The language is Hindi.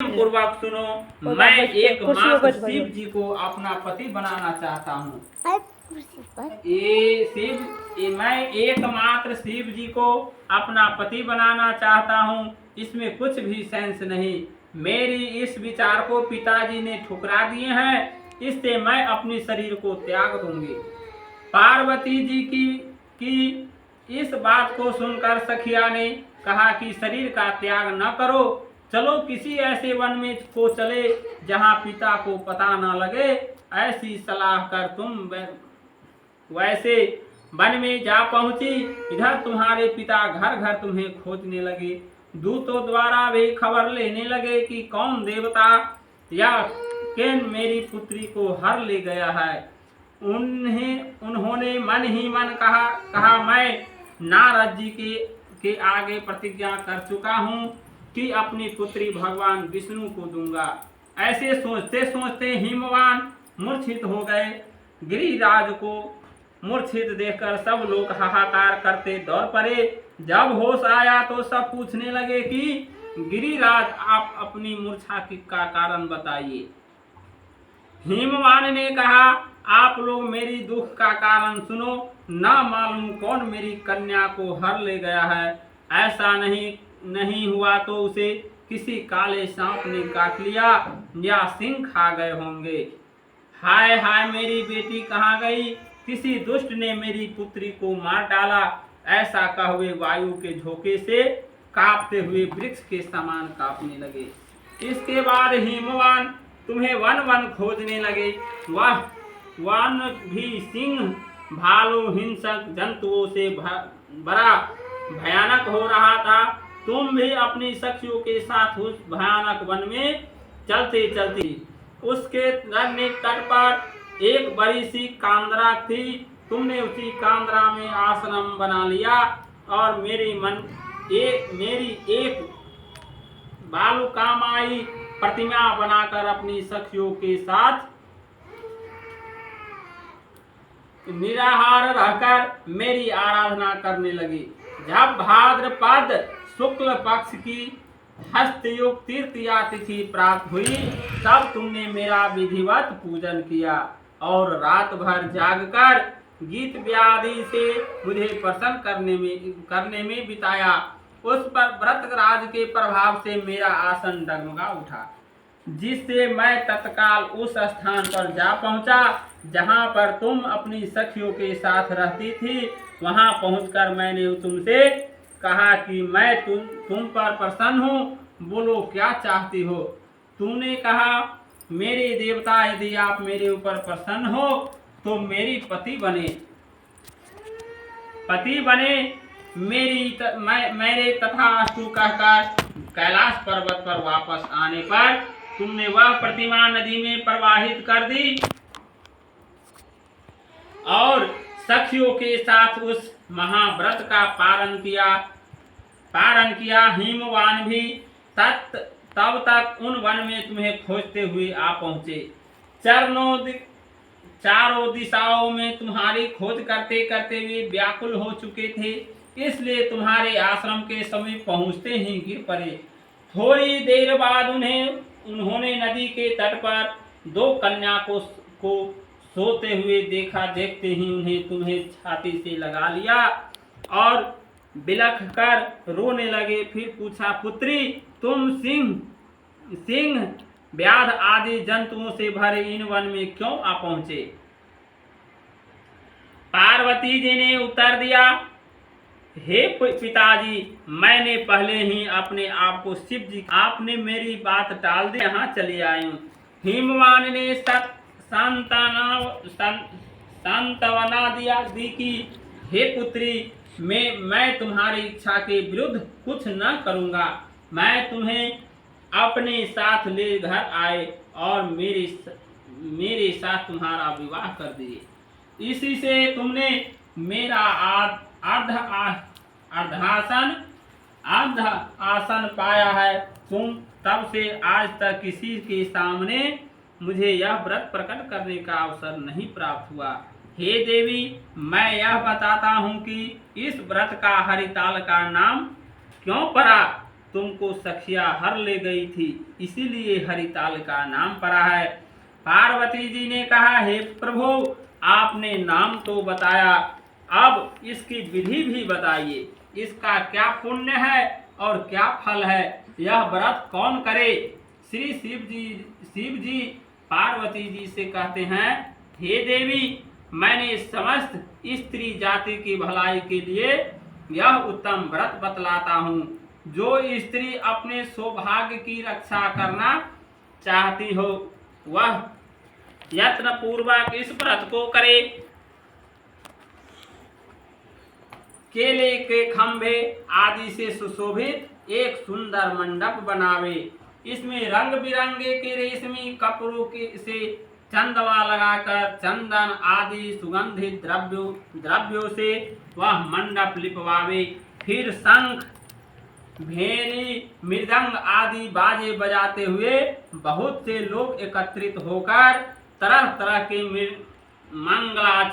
ध्यान पूर्वक सुनो। मैं एकमात्र शिव जी को अपना पति बनाना चाहता हूँ। मैं एकमात्र शिव जी को अपना पति बनाना चाहता हूँ। इसमें कुछ भी सेंस नहीं। मेरी इस विचार को पिताजी ने ठुकरा दिए हैं, इससे मैं अपने शरीर को त्याग दूंगी। पार्वती जी की इस बात को सुनकर सखिया ने कहा कि शरीर का त्याग न करो, चलो किसी ऐसे वन में को चले जहाँ पिता को पता न लगे। ऐसी सलाह कर तुम वैसे वन में जा पहुंची। इधर तुम्हारे पिता घर घर तुम्हें खोजने लगे। दूतों द्वारा भी खबर लेने लगे कि कौन देवता या किन मेरी पुत्री को हर ले गया है। उन्होंने मन ही मन कहा मैं नारद जी के आगे प्रतिज्ञा कर चुका हूँ कि अपनी पुत्री भगवान विष्णु को दूंगा। ऐसे सोचते सोचते हिमवान मूर्छित हो गए। गिरिराज को मूर्छित देखकर सब लोग हाहाकार करते दौड़ पड़े। जब होश आया तो सब पूछने लगे कि गिरिराज आप अपनी मूर्छा का कारण बताइए। हिमवान ने कहा आप लोग मेरी दुख का कारण सुनो। न मालूम कौन मेरी कन्या को हर ले गया है। ऐसा नहीं हुआ तो उसे किसी काले सांप ने काट लिया या सिंह खा गए होंगे। हाय हाय मेरी बेटी कहाँ गई? किसी दुष्ट ने मेरी पुत्री को मार डाला। ऐसा कह हुए वायु के झोंके से कांपते हुए वृक्ष के समान कांपने लगे। इसके बाद हिमवान तुम्हें वन वन खोजने लगे। वह वन भी सिंह भालू हिंसक जंतुओं से बड़ा भयानक हो रहा था। तुम भी अपनी सखियों के साथ उस भयानक वन में चलते चलते उसके नग्न तट पर एक बड़ी सी कांदरा थी। तुमने उसी कांदरा में आश्रम बना लिया और मेरी एक बालुकामाई प्रतिमा बनाकर अपनी सखियों के साथ निराहार रहकर मेरी आराधना करने लगी। जब भाद्रपद शुक्ल पक्ष की हस्तयुक्त तृतीया तिथि प्राप्त हुई तब तुमने मेरा विधिवत पूजन किया और रात भर जागकर गीत व्याधि से मुझे प्रसन्न करने में बिताया। उस पर व्रतराज के प्रभाव से मेरा आसन डगमगा उठा, जिससे मैं तत्काल उस स्थान पर जा पहुंचा जहां पर तुम अपनी सखियों के साथ रहती थी। वहां पहुंचकर मैंने तुमसे कहा कि मैं तुम पर प्रसन्न हूँ, बोलो क्या चाहती हो। तूने कहा मेरे देवता यदि आप मेरे ऊपर प्रसन्न हो तो मेरी पति बने। मेरे तथास्तु कहकर कैलाश पर्वत पर वापस आने पर तुमने वह प्रतिमा नदी में प्रवाहित कर दी और सखियों के साथ उस महाव्रत का पारण किया। हिमवान भी तब तक उन वन में तुम्हें खोजते हुए आ पहुंचे। चारों दिशाओं में तुम्हारी खोज करते करते वे व्याकुल हो चुके थे, इसलिए तुम्हारे आश्रम के समीप पहुंचते ही गिर पड़े। थोड़ी देर बाद उन्होंने नदी के तट पर दो कन्या को सोते हुए देखा। देखते ही उन्हें तुम्हें छाती से लगा लिया और बिलख कर रोने लगे। फिर पूछा पुत्री तुम सिंह व्याध आदि जंतुओं से भरे इन वन में क्यों आ पहुंचे? पार्वती जी ने उत्तर दिया हे पिताजी, मैंने पहले ही अपने आप को शिव जी, आपने मेरी बात टाल दी, यहाँ चले आई हूँ। हिमवान ने सांत्वना दी कि हे पुत्री, मैं तुम्हारी इच्छा के विरुद्ध कुछ न करूँगा। मैं तुम्हें अपने साथ ले घर आए और मेरे साथ तुम्हारा विवाह कर दिए। इसी से तुमने मेरा अर्ध आसन पाया है। तुम तब से आज तक किसी के सामने मुझे यह व्रत प्रकट करने का अवसर नहीं प्राप्त हुआ। हे देवी, मैं यह बताता हूँ कि इस व्रत का हरिताल का नाम क्यों पड़ा। तुमको सखिया हर ले गई थी, इसीलिए हरिताल का नाम पड़ा है। पार्वती जी ने कहा, हे प्रभु, आपने नाम तो बताया, अब इसकी विधि भी बताइए। इसका क्या पुण्य है और क्या फल है, यह व्रत कौन करे। श्री शिव जी पार्वती जी से कहते हैं, हे देवी, मैंने समस्त स्त्री जाति की भलाई के लिए यह उत्तम व्रत बतलाता हूँ। जो स्त्री अपने सौभाग्य की रक्षा करना चाहती हो, वह यत्न पूर्वक इस व्रत को करे। केले के खंभे आदि से सुशोभित एक सुंदर मंडप बनावे। इसमें रंग बिरंगे के रेशमी कपड़ों से चंदवा लगाकर चंदन आदि सुगंधित द्रव्यों से वह मंडप लिपवावे। फिर शंख, भेरी, मृदंग आदि बाजे बजाते हुए बहुत से लोग एकत्रित होकर तरह तरह के मंगलाचरण